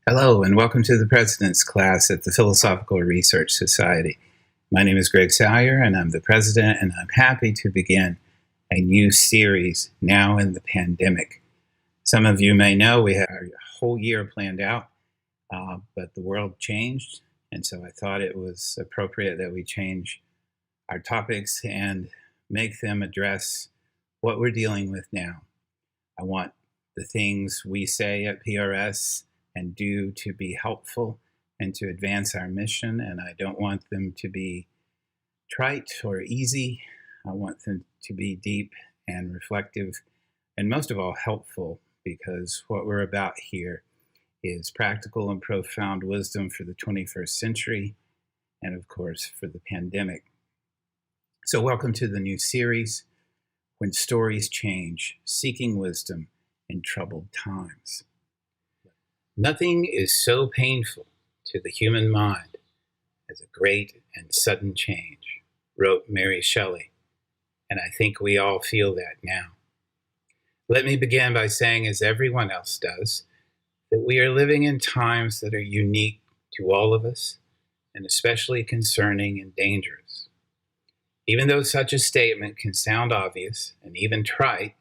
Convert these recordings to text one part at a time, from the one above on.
Hello, and welcome to the President's class at the Philosophical Research Society. My name is Greg Salyer, and I'm the president, and I'm happy to begin a new series now in the pandemic. Some of you may know we had our whole year planned out, but the world changed, and so I thought it was appropriate that we change our topics and make them address what we're dealing with now. I want the things we say at PRS and do to be helpful and to advance our mission, and I don't want them to be trite or easy. I want them to be deep and reflective, and most of all, helpful, because what we're about here is practical and profound wisdom for the 21st century, and of course, for the pandemic. So welcome to the new series, When Stories Change, Seeking Wisdom in Troubled Times. Nothing is so painful to the human mind as a great and sudden change, wrote Mary Shelley, and I think we all feel that now. Let me begin by saying, as everyone else does, that we are living in times that are unique to all of us, and especially concerning and dangerous. Even though such a statement can sound obvious and even trite,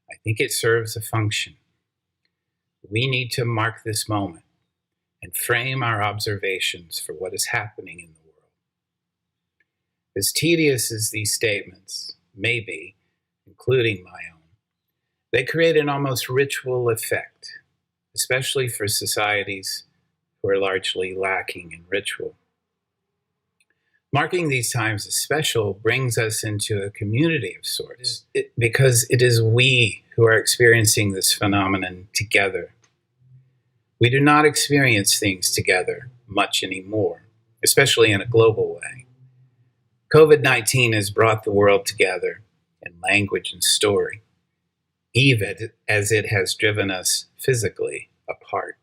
I think it serves a function. We need to mark this moment and frame our observations for what is happening in the world. As tedious as these statements may be, including my own, they create an almost ritual effect, especially for societies who are largely lacking in ritual. Marking these times as special brings us into a community of sorts, because it is we who are experiencing this phenomenon together. We do not experience things together much anymore, especially in a global way. COVID-19 has brought the world together in language and story, even as it has driven us physically apart.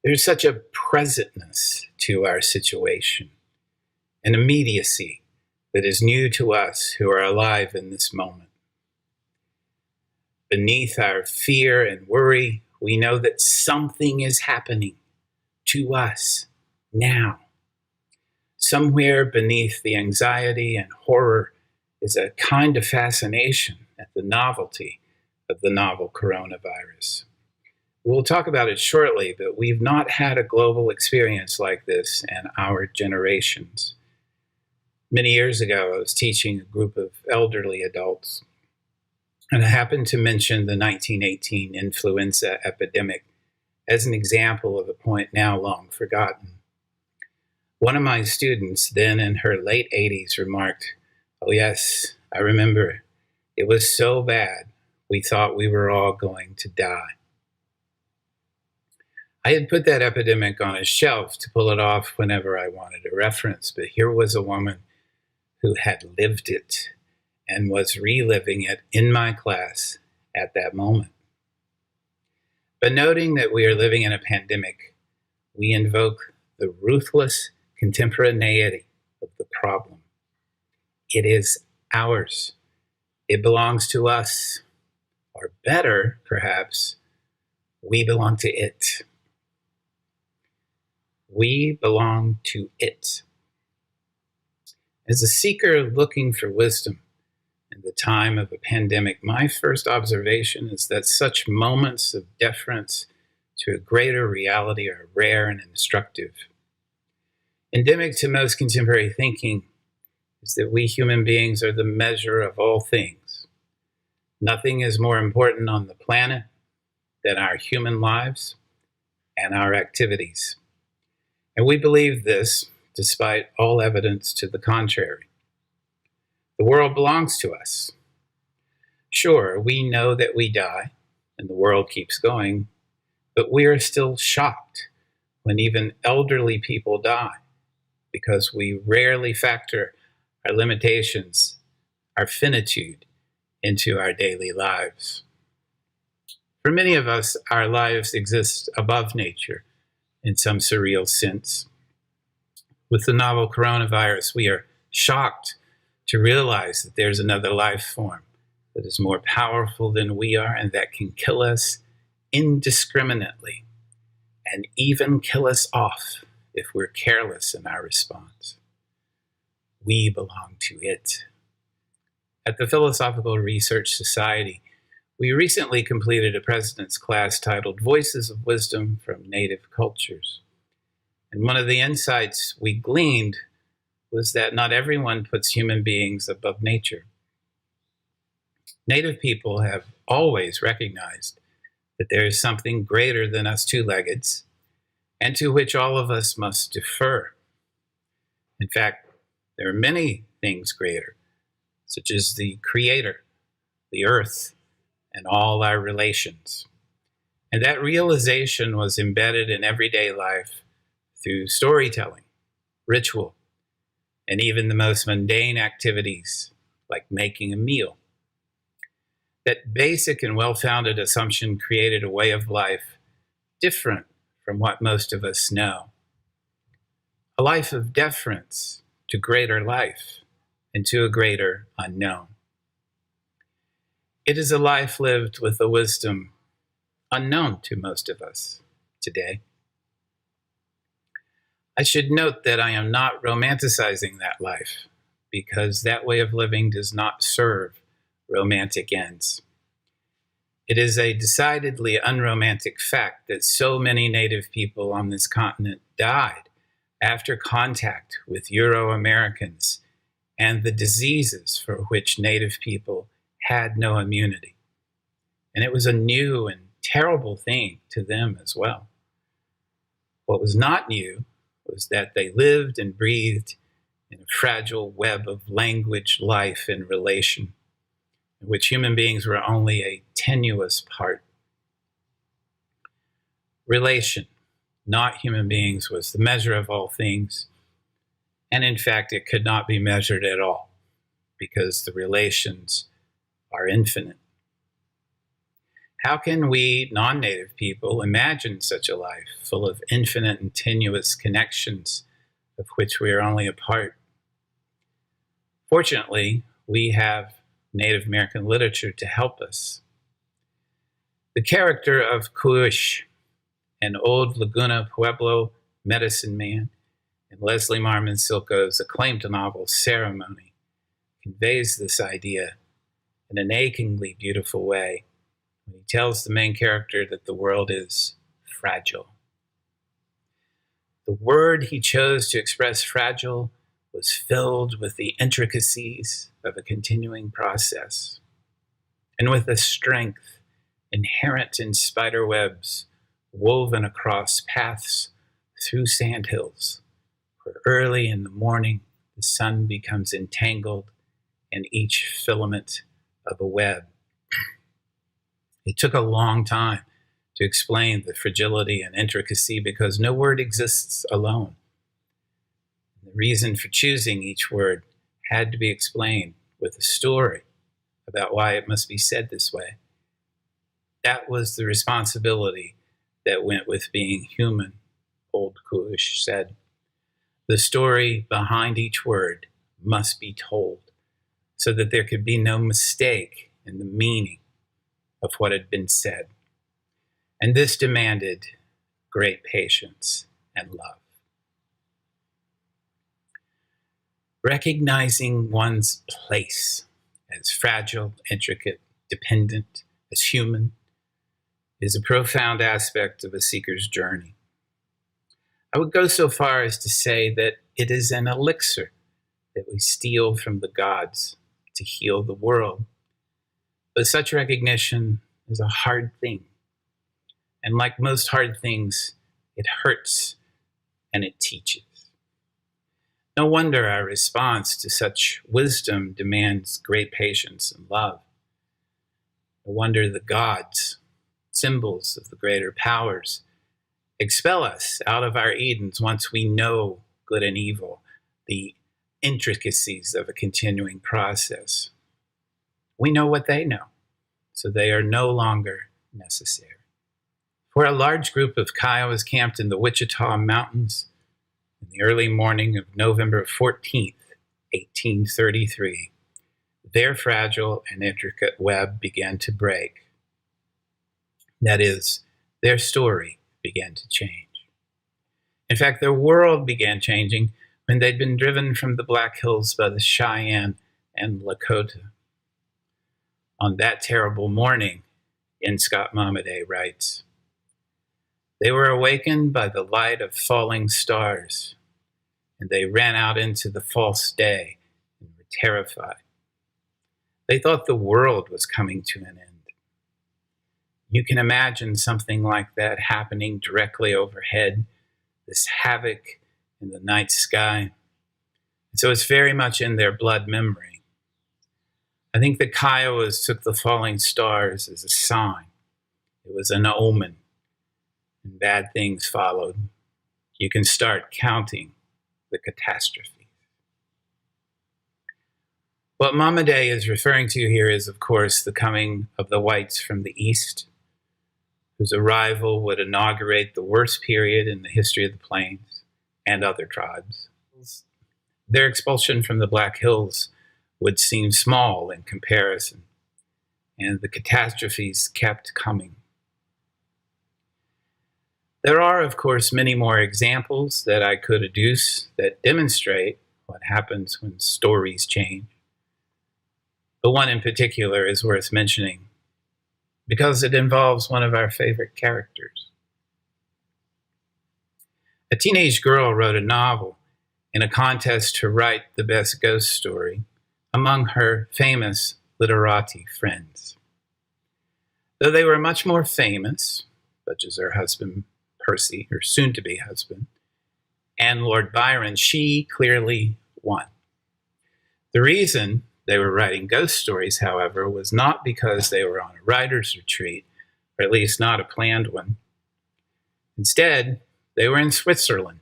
There's such a presentness to our situation, an immediacy that is new to us who are alive in this moment. Beneath our fear and worry, we know that something is happening to us now. Somewhere beneath the anxiety and horror is a kind of fascination at the novelty of the novel coronavirus. We'll talk about it shortly, but we've not had a global experience like this in our generations. Many years ago, I was teaching a group of elderly adults, and I happened to mention the 1918 influenza epidemic as an example of a point now long forgotten. One of my students, then in her late 80s, remarked, "Oh yes, I remember. It was so bad, we thought we were all going to die." I had put that epidemic on a shelf to pull it off whenever I wanted a reference, but here was a woman who had lived it and was reliving it in my class at that moment. But noting that we are living in a pandemic, we invoke the ruthless contemporaneity of the problem. It is ours. It belongs to us. Or better, perhaps, we belong to it. We belong to it. As a seeker looking for wisdom in the time of a pandemic, my first observation is that such moments of deference to a greater reality are rare and instructive. Endemic to most contemporary thinking is that we human beings are the measure of all things. Nothing is more important on the planet than our human lives and our activities. And we believe this despite all evidence to the contrary. The world belongs to us. Sure, we know that we die and the world keeps going, but we are still shocked when even elderly people die because we rarely factor our limitations, our finitude, into our daily lives. For many of us, our lives exist above nature in some surreal sense. With the novel coronavirus, we are shocked to realize that there's another life form that is more powerful than we are and that can kill us indiscriminately and even kill us off if we're careless in our response. We belong to it. At the Philosophical Research Society, we recently completed a president's class titled Voices of Wisdom from Native Cultures. And one of the insights we gleaned was that not everyone puts human beings above nature. Native people have always recognized that there is something greater than us two-leggeds, and to which all of us must defer. In fact, there are many things greater, such as the Creator, the earth, and all our relations. And that realization was embedded in everyday life through storytelling, ritual, and even the most mundane activities like making a meal. That basic and well-founded assumption created a way of life different from what most of us know. A life of deference to greater life and to a greater unknown. It is a life lived with a wisdom unknown to most of us today. I should note that I am not romanticizing that life, because that way of living does not serve romantic ends. It is a decidedly unromantic fact that so many Native people on this continent died after contact with Euro-Americans and the diseases for which Native people had no immunity. And it was a new and terrible thing to them as well. What was not new was that they lived and breathed in a fragile web of language, life, and relation, in which human beings were only a tenuous part. Relation, not human beings, was the measure of all things, and in fact, it could not be measured at all, because the relations are infinite. How can we non-native people imagine such a life full of infinite and tenuous connections of which we are only a part? Fortunately, we have Native American literature to help us. The character of Kuush, an old Laguna Pueblo medicine man, in Leslie Marmon Silko's acclaimed novel Ceremony, conveys this idea in an achingly beautiful way when he tells the main character that the world is fragile. The word he chose to express fragile was filled with the intricacies of a continuing process and with a strength inherent in spider webs woven across paths through sandhills, where early in the morning the sun becomes entangled in each filament of a web. It took a long time to explain the fragility and intricacy because no word exists alone. The reason for choosing each word had to be explained with a story about why it must be said this way. That was the responsibility that went with being human, old Kuush said. The story behind each word must be told so that there could be no mistake in the meaning of what had been said. And this demanded great patience and love. Recognizing one's place as fragile, intricate, dependent, as human, is a profound aspect of a seeker's journey. I would go so far as to say that it is an elixir that we steal from the gods to heal the world. But such recognition is a hard thing. And like most hard things, it hurts and it teaches. No wonder our response to such wisdom demands great patience and love. No wonder the gods, symbols of the greater powers, expel us out of our Edens once we know good and evil, the intricacies of a continuing process. We know what they know, so they are no longer necessary. For a large group of Kiowas camped in the Wichita Mountains in the early morning of November 14th, 1833, their fragile and intricate web began to break. That is, their story began to change. In fact, their world began changing when they'd been driven from the Black Hills by the Cheyenne and Lakota. On that terrible morning, N. Scott Momaday writes, they were awakened by the light of falling stars, and they ran out into the false day and were terrified. They thought the world was coming to an end. You can imagine something like that happening directly overhead, this havoc in the night sky. And so it's very much in their blood memory. I think the Kiowas took the falling stars as a sign. It was an omen, and bad things followed. You can start counting the catastrophe. What Momaday is referring to here is, of course, the coming of the whites from the east, whose arrival would inaugurate the worst period in the history of the Plains and other tribes. Their expulsion from the Black Hills would seem small in comparison, and the catastrophes kept coming. There are, of course, many more examples that I could adduce that demonstrate what happens when stories change. But one in particular is worth mentioning because it involves one of our favorite characters. A teenage girl wrote a novel in a contest to write the best ghost story among her famous literati friends. Though they were much more famous, such as her husband Percy, her soon-to-be husband, and Lord Byron, she clearly won. The reason they were writing ghost stories, however, was not because they were on a writer's retreat, or at least not a planned one. Instead, they were in Switzerland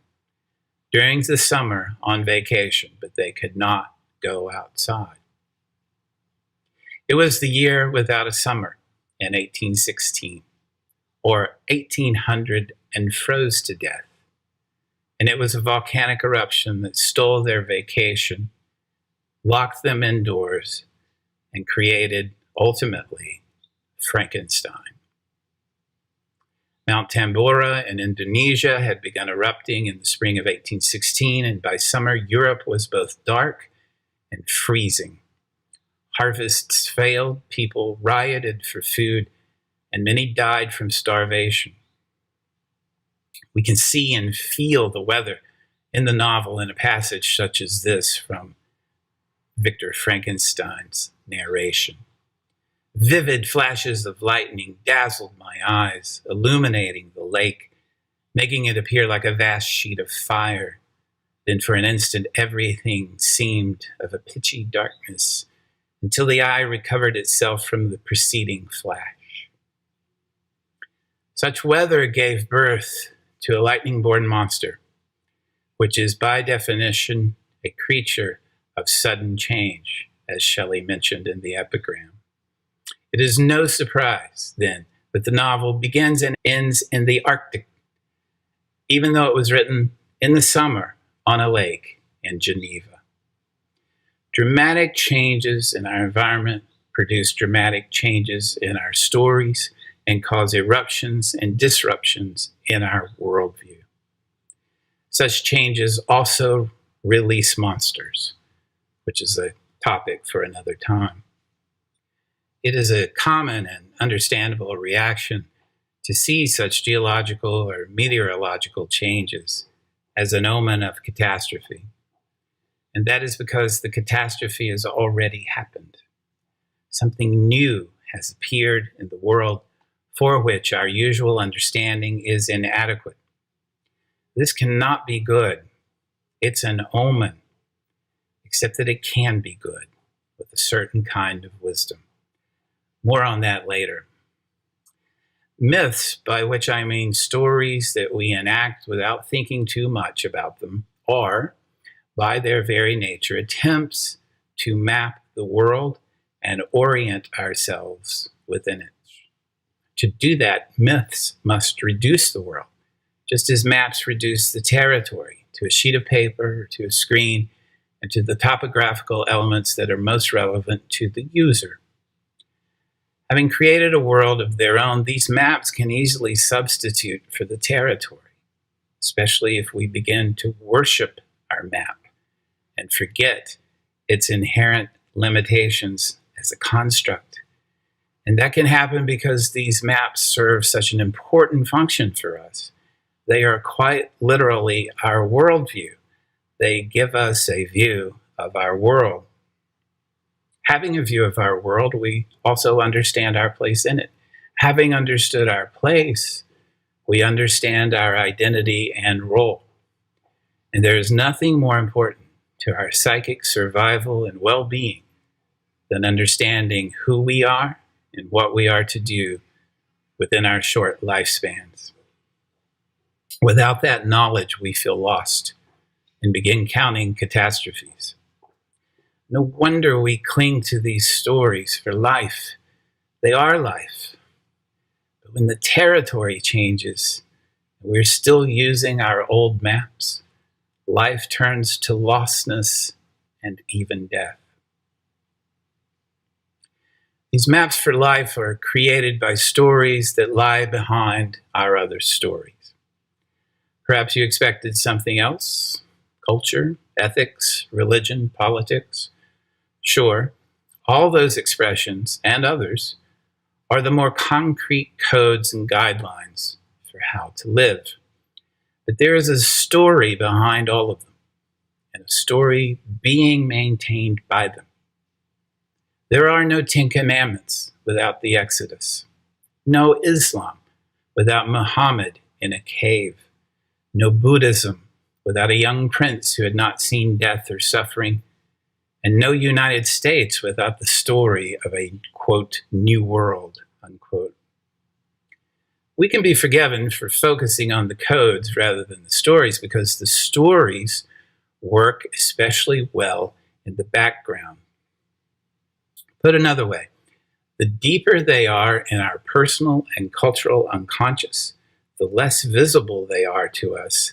during the summer on vacation, but they could not go outside. It was the year without a summer in 1816, or 1800 and froze to death. And it was a volcanic eruption that stole their vacation, locked them indoors, and created, ultimately, Frankenstein. Mount Tambora in Indonesia had begun erupting in the spring of 1816, and by summer, Europe was both dark and freezing. Harvests failed, people rioted for food, and many died from starvation. We can see and feel the weather in the novel in a passage such as this from Victor Frankenstein's narration. Vivid flashes of lightning dazzled my eyes, illuminating the lake, making it appear like a vast sheet of fire. Then for an instant, everything seemed of a pitchy darkness until the eye recovered itself from the preceding flash. Such weather gave birth to a lightning-born monster, which is by definition a creature of sudden change, as Shelley mentioned in the epigram. It is no surprise, then, that the novel begins and ends in the Arctic, even though it was written in the summer on a lake in Geneva. Dramatic changes in our environment produce dramatic changes in our stories and cause eruptions and disruptions in our worldview. Such changes also release monsters, which is a topic for another time. It is a common and understandable reaction to see such geological or meteorological changes as an omen of catastrophe. And that is because the catastrophe has already happened. Something new has appeared in the world for which our usual understanding is inadequate. This cannot be good. It's an omen, except that it can be good with a certain kind of wisdom. More on that later. Myths, by which I mean stories that we enact without thinking too much about them, are, by their very nature, attempts to map the world and orient ourselves within it. To do that, myths must reduce the world, just as maps reduce the territory to a sheet of paper, or to a screen, and to the topographical elements that are most relevant to the user. Having created a world of their own, these maps can easily substitute for the territory, especially if we begin to worship our map and forget its inherent limitations as a construct. And that can happen because these maps serve such an important function for us. They are quite literally our worldview. They give us a view of our world. Having a view of our world, we also understand our place in it. Having understood our place, we understand our identity and role. And there is nothing more important to our psychic survival and well-being than understanding who we are and what we are to do within our short lifespans. Without that knowledge, we feel lost and begin counting catastrophes. No wonder we cling to these stories for life. They are life. But when the territory changes, and we're still using our old maps, life turns to lostness and even death. These maps for life are created by stories that lie behind our other stories. Perhaps you expected something else: culture, ethics, religion, politics. Sure, all those expressions and others are the more concrete codes and guidelines for how to live. But there is a story behind all of them, and a story being maintained by them. There are no 10 Commandments without the Exodus, no Islam without Muhammad in a cave, no Buddhism without a young prince who had not seen death or suffering, and no United States without the story of a, quote, new world, unquote. We can be forgiven for focusing on the codes rather than the stories because the stories work especially well in the background. Put another way, the deeper they are in our personal and cultural unconscious, the less visible they are to us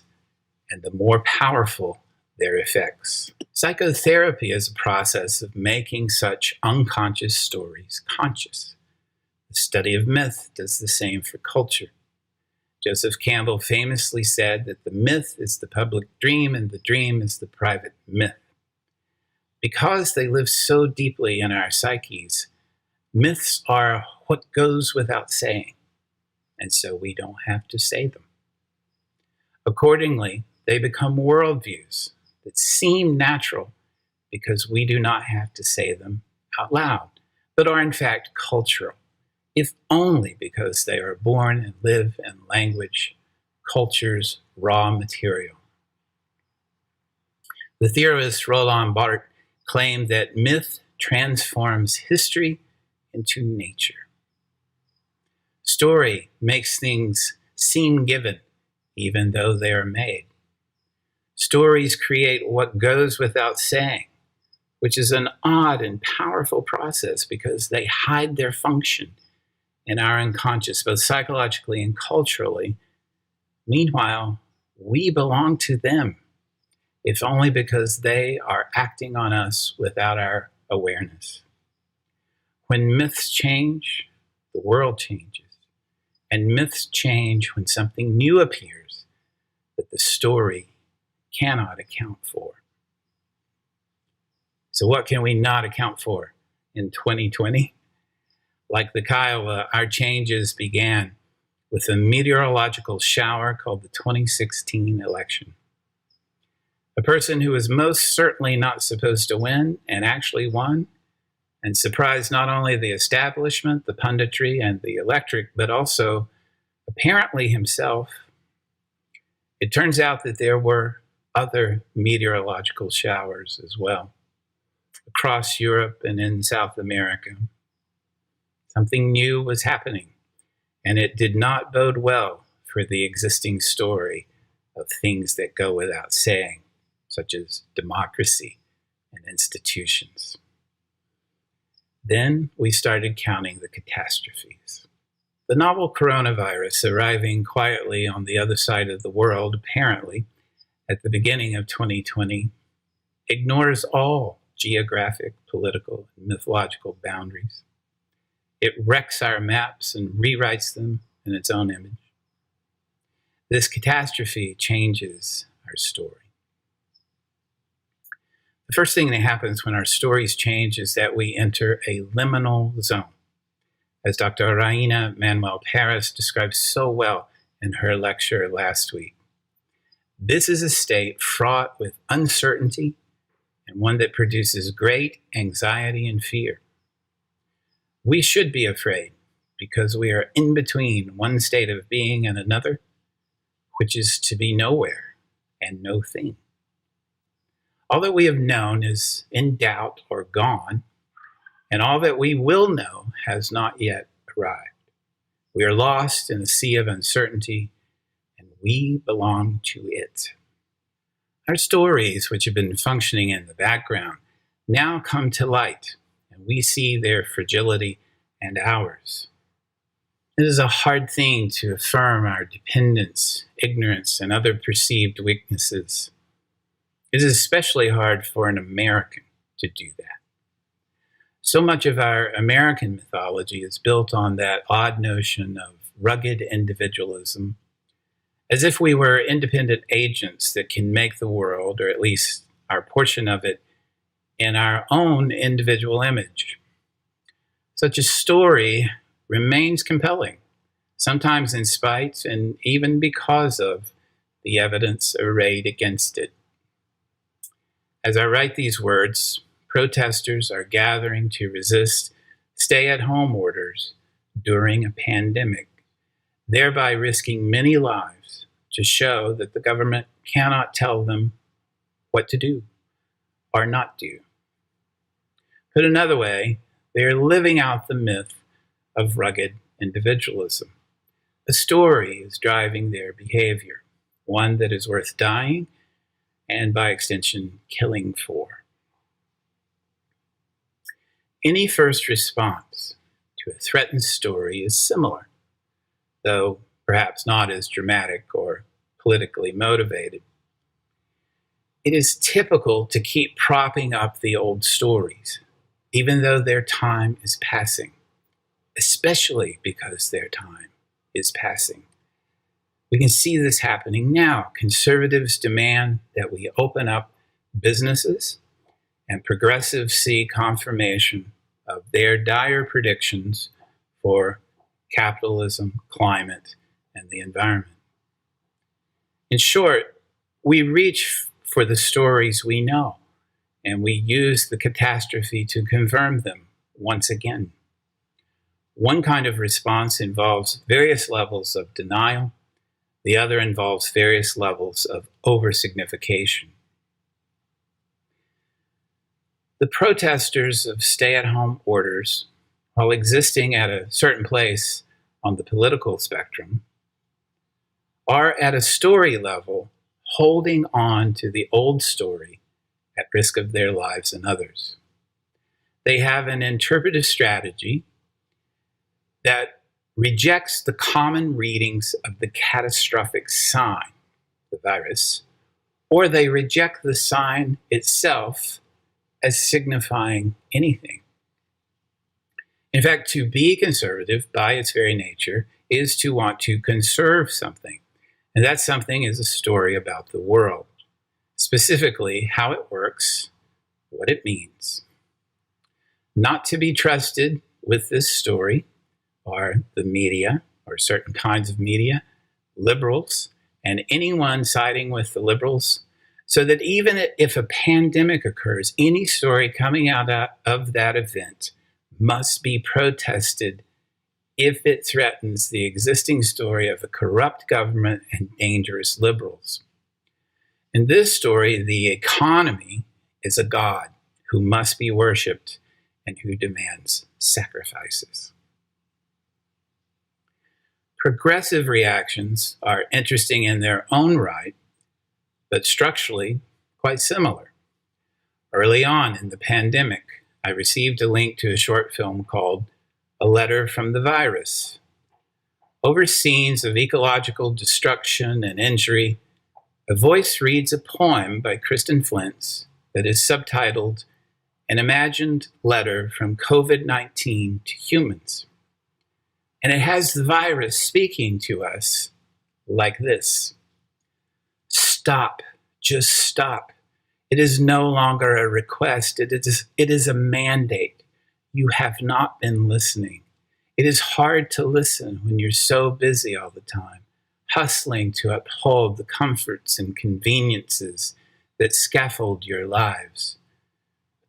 and the more powerful their effects. Psychotherapy is a process of making such unconscious stories conscious. The study of myth does the same for culture. Joseph Campbell famously said that the myth is the public dream and the dream is the private myth. Because they live so deeply in our psyches, myths are what goes without saying, and so we don't have to say them. Accordingly, they become worldviews that seem natural because we do not have to say them out loud, but are in fact cultural, if only because they are born and live in language, culture's raw material. The theorist Roland Barthes claimed that myth transforms history into nature. Story makes things seem given, even though they are made. Stories create what goes without saying, which is an odd and powerful process because they hide their function in our unconscious, both psychologically and culturally. Meanwhile, we belong to them, if only because they are acting on us without our awareness. When myths change, the world changes. And myths change when something new appears that the story cannot account for. So what can we not account for in 2020? Like the Kiowa, our changes began with a meteorological shower called the 2016 election. A person who was most certainly not supposed to win and actually won and surprised not only the establishment, the punditry, and the electorate, but also apparently himself. It turns out that there were other meteorological showers as well across Europe and in South America. Something new was happening, and it did not bode well for the existing story of things that go without saying, such as democracy and institutions. Then we started counting the catastrophes. The novel coronavirus arriving quietly on the other side of the world, apparently, at the beginning of 2020, ignores all geographic, political, and mythological boundaries. It wrecks our maps and rewrites them in its own image. This catastrophe changes our story. The first thing that happens when our stories change is that we enter a liminal zone, as Dr. Raina Manuel Paris described so well in her lecture last week. This is a state fraught with uncertainty and one that produces great anxiety and fear. We should be afraid because we are in between one state of being and another, which is to be nowhere and no thing. All that we have known is in doubt or gone, and all that we will know has not yet arrived. We are lost in a sea of uncertainty, and we belong to it. Our stories, which have been functioning in the background, now come to light, and we see their fragility and ours. It is a hard thing to affirm our dependence, ignorance, and other perceived weaknesses. It is especially hard for an American to do that. So much of our American mythology is built on that odd notion of rugged individualism, as if we were independent agents that can make the world, or at least our portion of it, in our own individual image. Such a story remains compelling, sometimes in spite and even because of the evidence arrayed against it. As I write these words, protesters are gathering to resist stay-at-home orders during a pandemic, thereby risking many lives to show that the government cannot tell them what to do or not do. Put another way, they are living out the myth of rugged individualism. A story is driving their behavior, one that is worth dying and, by extension, killing for. Any first response to a threatened story is similar, though perhaps not as dramatic or politically motivated. It is typical to keep propping up the old stories, even though their time is passing, especially because their time is passing. We can see this happening now. Conservatives demand that we open up businesses, and progressives see confirmation of their dire predictions for capitalism, climate, and the environment. In short, we reach for the stories we know, and we use the catastrophe to confirm them once again. One kind of response involves various levels of denial. The other involves various levels of over-signification. The protesters of stay-at-home orders, while existing at a certain place on the political spectrum, are at a story level holding on to the old story at risk of their lives and others. They have an interpretive strategy that rejects the common readings of the catastrophic sign, the virus, or they reject the sign itself as signifying anything. In fact, to be conservative by its very nature is to want to conserve something. And that something is a story about the world, specifically how it works, what it means. Not to be trusted with this story are the media, or certain kinds of media, liberals, and anyone siding with the liberals, so that even if a pandemic occurs, any story coming out of that event must be protested if it threatens the existing story of a corrupt government and dangerous liberals. In this story, the economy is a god who must be worshipped and who demands sacrifices. Progressive reactions are interesting in their own right, but structurally quite similar. Early on in the pandemic, I received a link to a short film called A Letter from the Virus. Over scenes of ecological destruction and injury, a voice reads a poem by Kristen Flintz that is subtitled, an imagined letter from COVID-19 to humans. And it has the virus speaking to us like this: stop, just stop. It is no longer a request, it is a mandate. You have not been listening. It is hard to listen when you're so busy all the time, hustling to uphold the comforts and conveniences that scaffold your lives.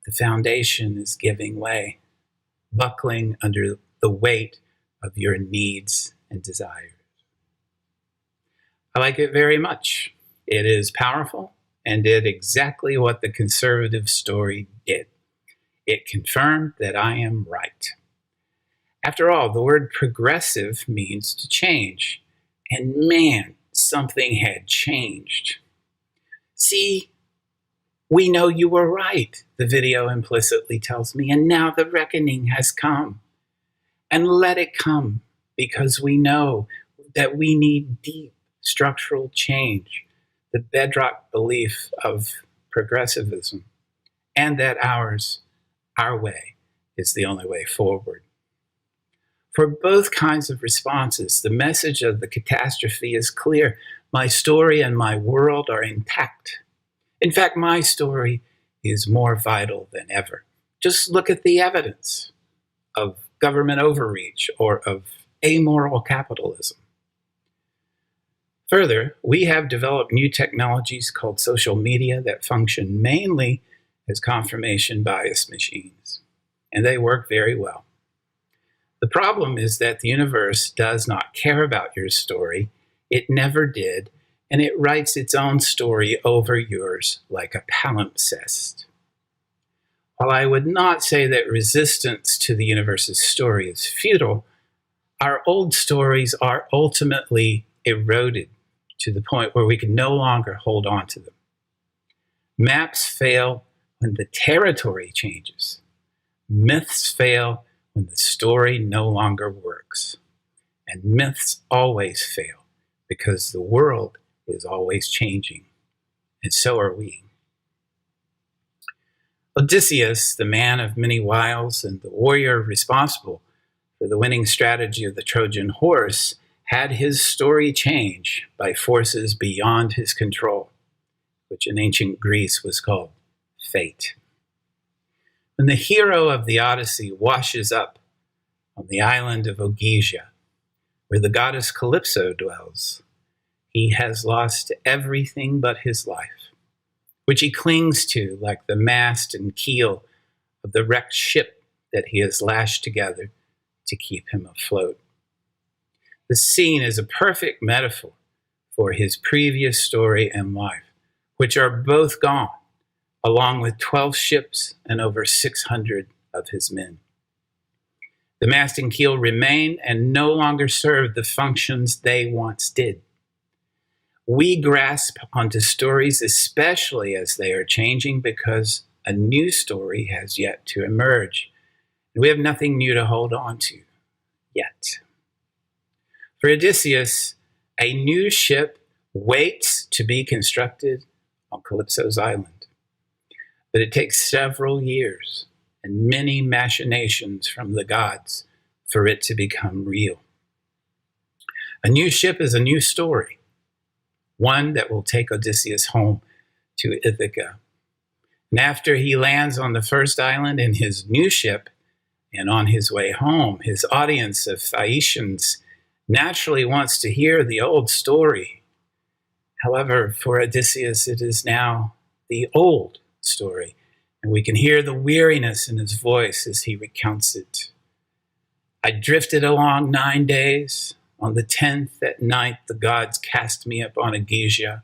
The foundation is giving way, buckling under the weight of your needs and desires. I like it very much. It is powerful and did exactly what the conservative story did. It confirmed that I am right. After all, the word progressive means to change. And man, something had changed. See, we know you were right, the video implicitly tells me, and now the reckoning has come. And let it come, because we know that we need deep structural change, the bedrock belief of progressivism, and that our way, is the only way forward. For both kinds of responses, the message of the catastrophe is clear. My story and my world are intact. In fact, my story is more vital than ever. Just look at the evidence of government overreach or of amoral capitalism. Further, we have developed new technologies called social media that function mainly as confirmation bias machines, and they work very well. The problem is that the universe does not care about your story. It never did, and it writes its own story over yours like a palimpsest. While I would not say that resistance to the universe's story is futile, our old stories are ultimately eroded to the point where we can no longer hold on to them. Maps fail when the territory changes. Myths fail when the story no longer works. And myths always fail because the world is always changing, and so are we. Odysseus, the man of many wiles and the warrior responsible for the winning strategy of the Trojan horse, had his story change by forces beyond his control, which in ancient Greece was called fate. When the hero of the Odyssey washes up on the island of Ogygia, where the goddess Calypso dwells, he has lost everything but his life, which he clings to like the mast and keel of the wrecked ship that he has lashed together to keep him afloat. The scene is a perfect metaphor for his previous story and life, which are both gone, along with 12 ships and over 600 of his men. The mast and keel remain and no longer serve the functions they once did. We grasp onto stories, especially as they are changing, because a new story has yet to emerge. And we have nothing new to hold on to yet. For Odysseus, a new ship waits to be constructed on Calypso's island. But it takes several years and many machinations from the gods for it to become real. A new ship is a new story, one that will take Odysseus home to Ithaca. And after he lands on the first island in his new ship and on his way home, his audience of Phaeacians naturally wants to hear the old story. However, for Odysseus, it is now the old story, and we can hear the weariness in his voice as he recounts it. I drifted along 9 days. On the 10th at night, the gods cast me up on Ogygia,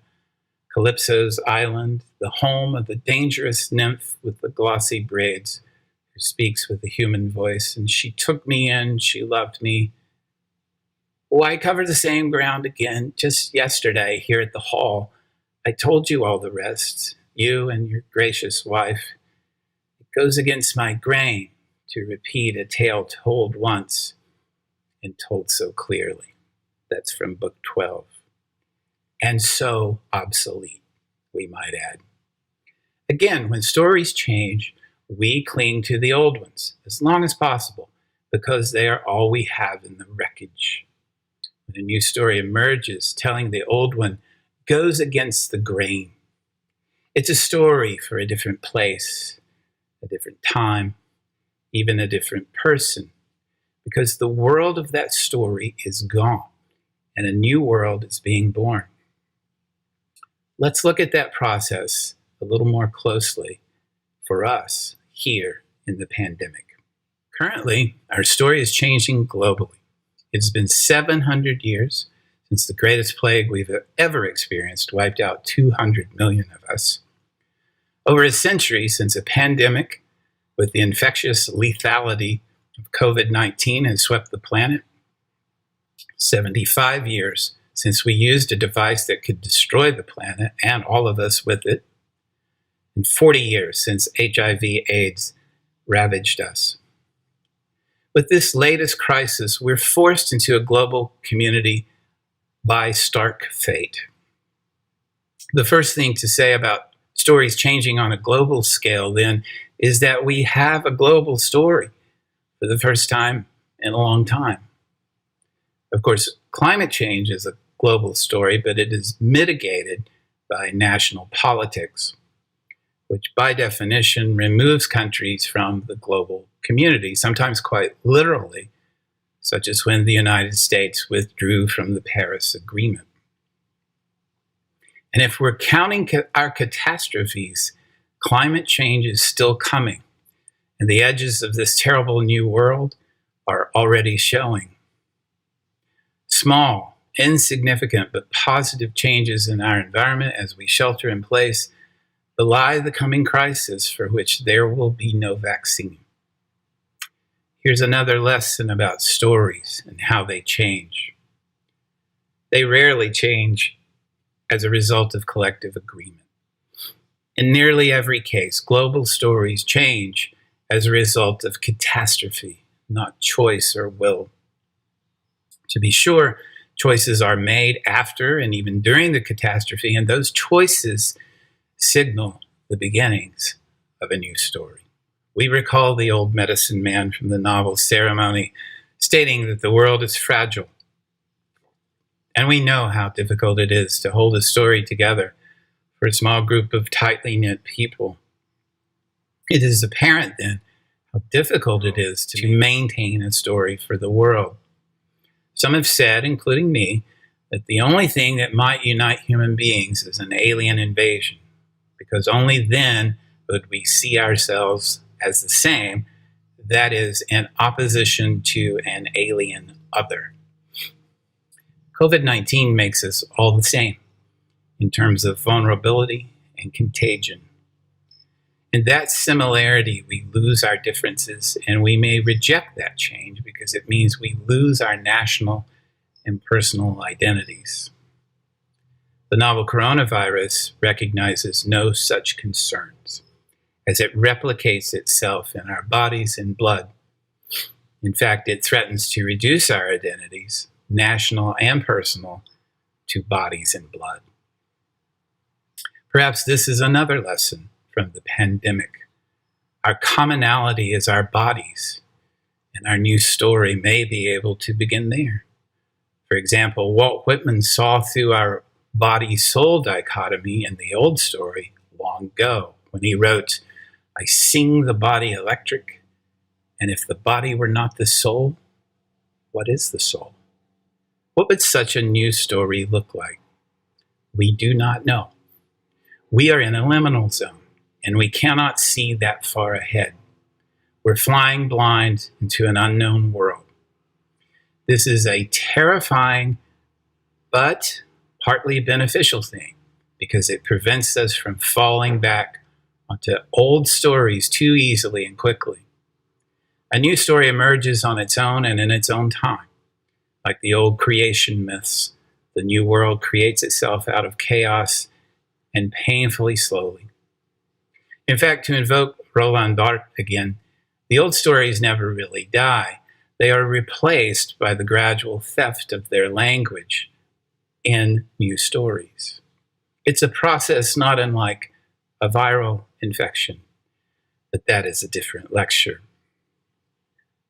Calypso's island, the home of the dangerous nymph with the glossy braids, who speaks with a human voice. And she took me in, she loved me. I covered the same ground again just yesterday here at the hall. I told you all the rest, you and your gracious wife. It goes against my grain to repeat a tale told once and told so clearly. That's from book 12. And so obsolete, we might add. Again, when stories change, We cling to the old ones as long as possible because they are all we have in the wreckage. When a new story emerges, telling the old one goes against the grain. It's a story for a different place, a different time, even a different person, because the world of that story is gone and a new world is being born. Let's look at that process a little more closely for us here in the pandemic. Currently, our story is changing globally. It's been 700 years since the greatest plague we've ever experienced wiped out 200 million of us. Over a century since a pandemic with the infectious lethality of COVID-19 has swept the planet. 75 years since we used a device that could destroy the planet and all of us with it. And 40 years since HIV/AIDS ravaged us. With this latest crisis, we're forced into a global community by stark fate. The first thing to say about stories changing on a global scale, then, is that we have a global story for the first time in a long time. Of course, climate change is a global story, but it is mitigated by national politics, which by definition removes countries from the global community, sometimes quite literally, such as when the United States withdrew from the Paris Agreement. And if we're counting our catastrophes, climate change is still coming, and the edges of this terrible new world are already showing. Small, insignificant, but positive changes in our environment as we shelter in place belie the coming crisis for which there will be no vaccine. Here's another lesson about stories and how they change. They rarely change as a result of collective agreement. In nearly every case, global stories change as a result of catastrophe, not choice or will. To be sure, choices are made after and even during the catastrophe, and those choices signal the beginnings of a new story. We recall the old medicine man from the novel Ceremony stating that the world is fragile. And we know how difficult it is to hold a story together for a small group of tightly knit people. It is apparent then how difficult it is to maintain a story for the world. Some have said, including me, that the only thing that might unite human beings is an alien invasion, because only then would we see ourselves as the same, that is, in opposition to an alien other. COVID-19 makes us all the same in terms of vulnerability and contagion. In that similarity, we lose our differences, and we may reject that change because it means we lose our national and personal identities. The novel Coronavirus recognizes no such concerns, as it replicates itself in our bodies and blood. In fact, it threatens to reduce our identities, national and personal, to bodies and blood. Perhaps this is another lesson from the pandemic. Our commonality is our bodies, and our new story may be able to begin there. For example, Walt Whitman saw through our body-soul dichotomy in the old story long ago when he wrote, "I sing the body electric, and if the body were not the soul, what is the soul?" What would such a new story look like? We do not know. We are in a liminal zone, and we cannot see that far ahead. We're flying blind into an unknown world. This is a terrifying but partly beneficial thing because it prevents us from falling back onto old stories too easily and quickly. A new story emerges on its own and in its own time. Like the old creation myths, the new world creates itself out of chaos and painfully slowly. In fact, to invoke Roland Barthes again, the old stories never really die. They are replaced by the gradual theft of their language in new stories. It's a process not unlike a viral infection. but that is a different lecture.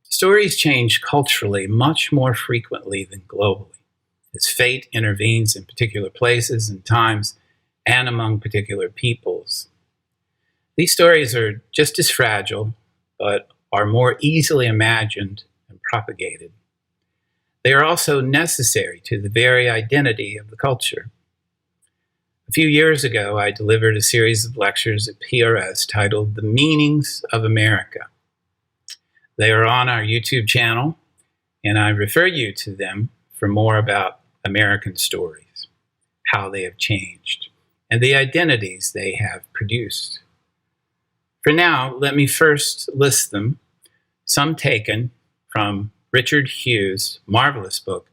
Stories change culturally much more frequently than globally, as fate intervenes in particular places and times and among particular peoples. These stories are just as fragile, but are more easily imagined and propagated. They are also necessary to the very identity of the culture. A few years ago, I delivered a series of lectures at PRS titled The Meanings of America. They are on our YouTube channel, and I refer you to them for more about American stories, how they have changed, and the identities they have produced. For now, let me first list them, some taken from Richard Hughes' marvelous book,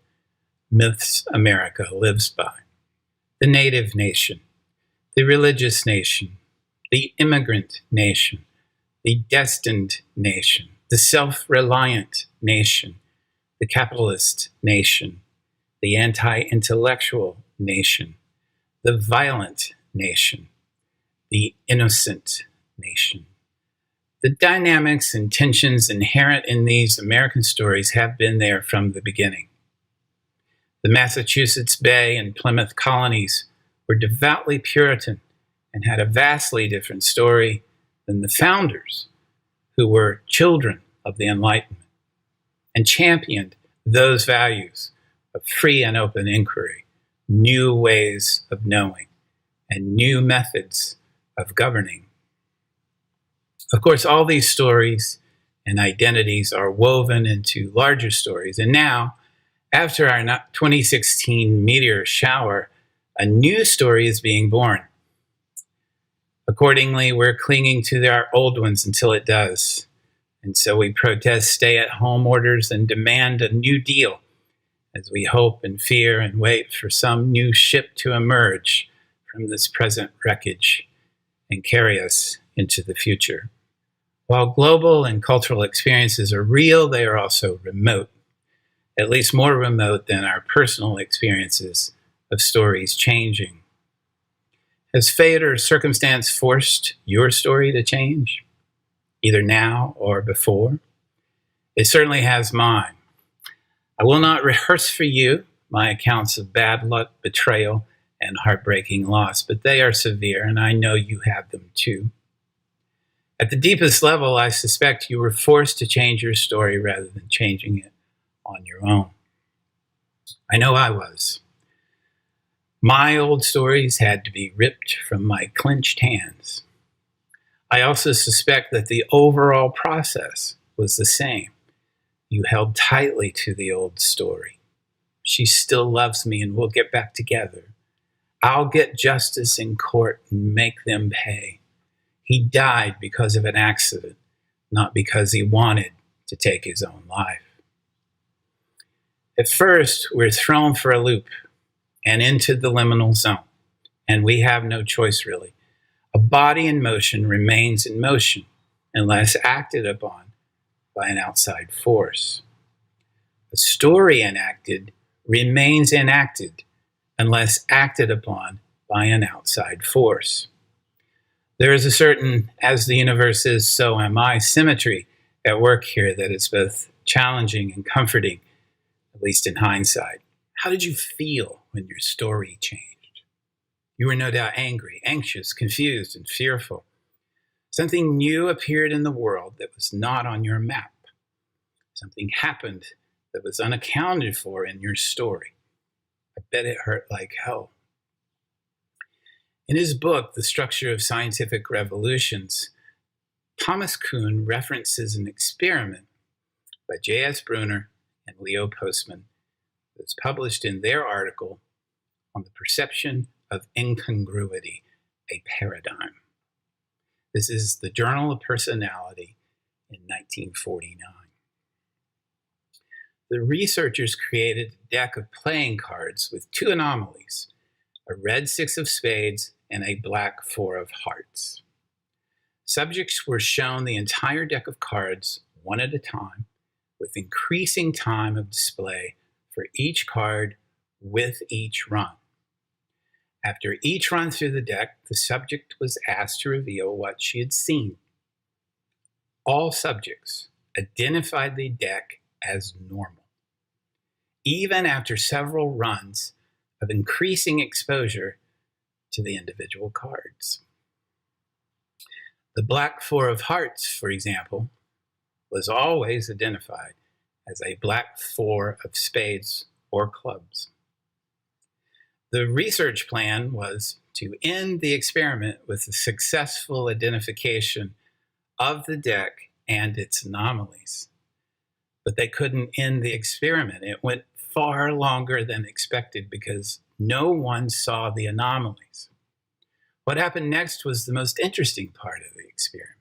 Myths America Lives By. The native nation, the religious nation, the immigrant nation, the destined nation, the self-reliant nation, the capitalist nation, the anti-intellectual nation, the violent nation, the innocent nation. The dynamics and tensions inherent in these American stories have been there from the beginning. The Massachusetts Bay and Plymouth colonies were devoutly Puritan and had a vastly different story than the founders, who were children of the Enlightenment and championed those values of free and open inquiry, new ways of knowing, and new methods of governing. Of course, all these stories and identities are woven into larger stories. And now, after our 2016 meteor shower, a new story is being born. Accordingly, we're clinging to our old ones until it does. And so we protest stay-at-home orders and demand a new deal as we hope and fear and wait for some new ship to emerge from this present wreckage and carry us into the future. While global and cultural experiences are real, they are also remote, at least more remote than our personal experiences of stories changing. Has fate or circumstance forced your story to change, either now or before? It certainly has mine. I will not rehearse for you my accounts of bad luck, betrayal, and heartbreaking loss, but they are severe, and I know you have them too. At the deepest level, I suspect you were forced to change your story rather than changing it on your own. I know I was. My old stories had to be ripped from my clenched hands. I also suspect that the overall process was the same. You held tightly to the old story. She still loves me and we'll get back together. I'll get justice in court and make them pay. He died because of an accident, not because he wanted to take his own life. At first, we're thrown for a loop and into the liminal zone, and we have no choice really. A body in motion remains in motion unless acted upon by an outside force. A story enacted remains enacted unless acted upon by an outside force. There is a certain, as the universe is, so am I, symmetry at work here that is both challenging and comforting, at least in hindsight. How did you feel when your story changed? You were no doubt angry, anxious, confused, and fearful. Something new appeared in the world that was not on your map. Something happened that was unaccounted for in your story. I bet it hurt like hell. In his book, The Structure of Scientific Revolutions, Thomas Kuhn references an experiment by J.S. Brunner and Leo Postman that's published in their article on the perception of incongruity, a paradigm. This is the Journal of Personality in 1949. The researchers created a deck of playing cards with two anomalies, a red 6 of spades and a black 4 of hearts. Subjects were shown the entire deck of cards one at a time, with increasing time of display for each card with each run. After each run through the deck, the subject was asked to reveal what she had seen. all subjects identified the deck as normal, even after several runs of increasing exposure to the individual cards. The black four of hearts, for example, was always identified as a black four of spades or clubs. The research plan was to end the experiment with the successful identification of the deck and its anomalies. But they couldn't end the experiment. It went far longer than expected because no one saw the anomalies. What happened next was the most interesting part of the experiment.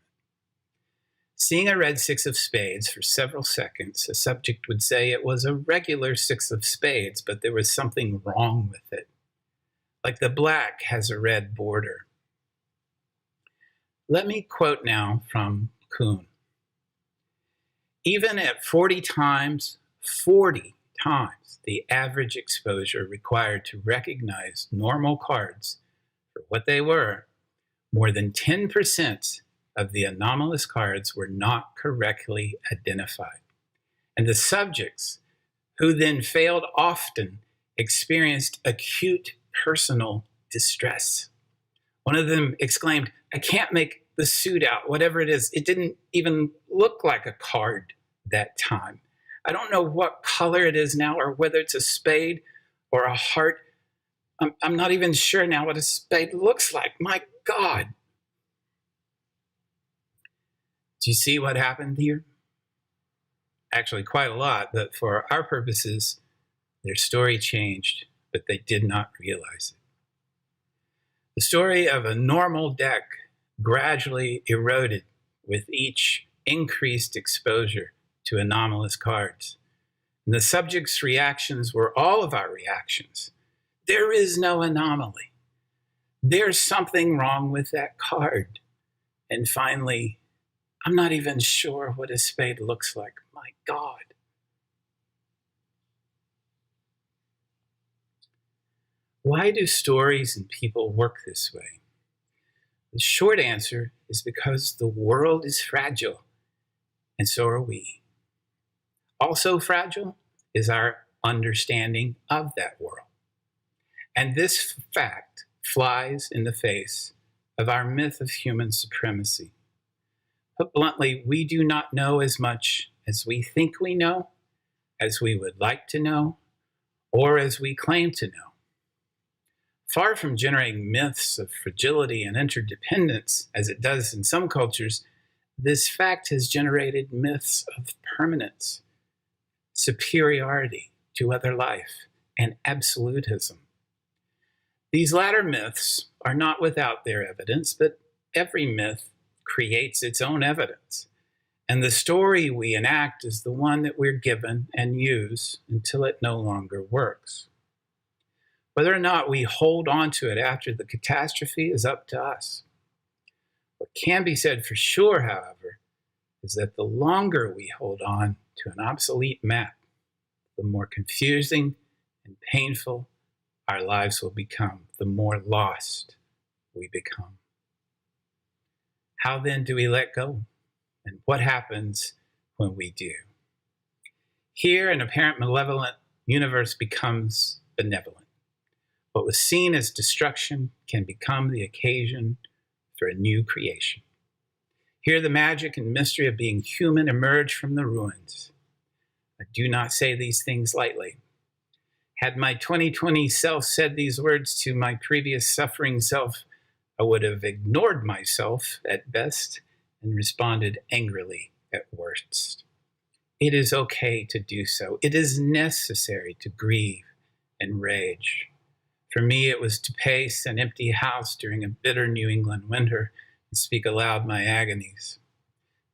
Seeing a red six of spades for several seconds, a subject would say it was a regular six of spades, but there was something wrong with it. Like the black has a red border. Let me quote now from Kuhn. Even at 40 times the average exposure required to recognize normal cards for what they were, more than 10% of the anomalous cards were not correctly identified. And the subjects, who then failed often, experienced acute personal distress. One of them exclaimed, "I can't make the suit out, whatever it is. It didn't even look like a card that time. I don't know what color it is now or whether it's a spade or a heart. I'm not even sure now what a spade looks like. My God." Do you see what happened here? Actually, quite a lot, but for our purposes, their story changed, but they did not realize it. The story of a normal deck gradually eroded with each increased exposure to anomalous cards. And the subject's reactions were all of our reactions. There is no anomaly. There's something wrong with that card. And finally, I'm not even sure what a spade looks like. My God. Why do stories and people work this way? The short answer is because the world is fragile, and so are we. Also fragile is our understanding of that world. And this fact flies in the face of our myth of human supremacy. Put bluntly, we do not know as much as we think we know, as we would like to know, or as we claim to know. Far from generating myths of fragility and interdependence, as it does in some cultures, this fact has generated myths of permanence, superiority to other life, and absolutism. These latter myths are not without their evidence, but every myth creates its own evidence. And the story we enact is the one that we're given and use until it no longer works. Whether or not we hold on to it after the catastrophe is up to us. What can be said for sure, however, is that the longer we hold on to an obsolete map, the more confusing and painful our lives will become, the more lost we become. How then do we let go? And what happens when we do? Here, an apparent malevolent universe becomes benevolent. What was seen as destruction can become the occasion for a new creation. Here, the magic and mystery of being human emerge from the ruins. I do not say these things lightly. Had my 2020 self said these words to my previous suffering self, I would have ignored myself at best and responded angrily at worst. It is okay to do so. It is necessary to grieve and rage. For me, it was to pace an empty house during a bitter New England winter and speak aloud my agonies.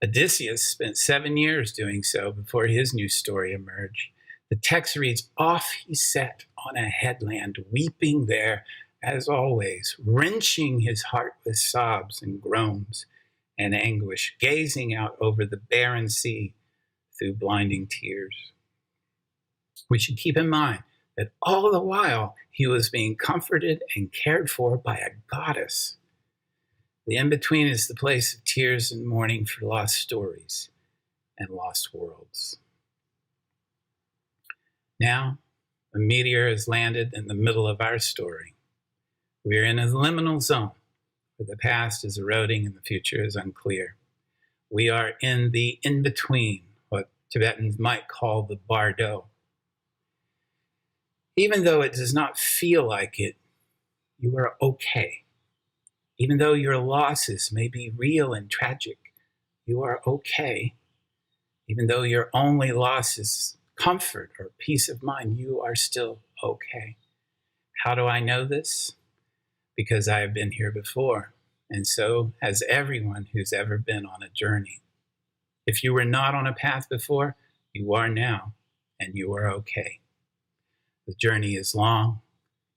Odysseus spent 7 years doing so before his new story emerged. The text reads, "Off he set on a headland, weeping there, as always, wrenching his heart with sobs and groans and anguish, gazing out over the barren sea through blinding tears." We should keep in mind that all the while he was being comforted and cared for by a goddess. The in-between is the place of tears and mourning for lost stories and lost worlds. Now, a meteor has landed in the middle of our story. We are in a liminal zone where the past is eroding and the future is unclear. We are in the in-between, what Tibetans might call the bardo. Even though it does not feel like it, you are okay. Even though your losses may be real and tragic, you are okay. Even though your only loss is comfort or peace of mind, you are still okay. How do I know this? Because I have been here before, and so has everyone who's ever been on a journey. If you were not on a path before, you are now, and you are okay. The journey is long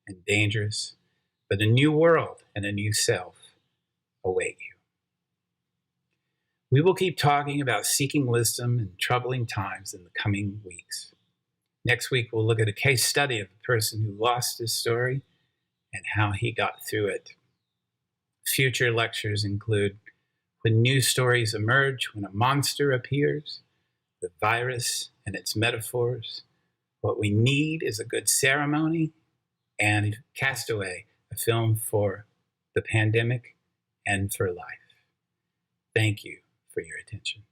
and dangerous, but a new world and a new self await you. We will keep talking about seeking wisdom in troubling times in the coming weeks. Next week, we'll look at a case study of a person who lost his story and how he got through it. Future lectures include when new stories emerge, when a monster appears, the virus and its metaphors. What we need is a good ceremony, and Castaway, a film for the pandemic and for life. Thank you for your attention.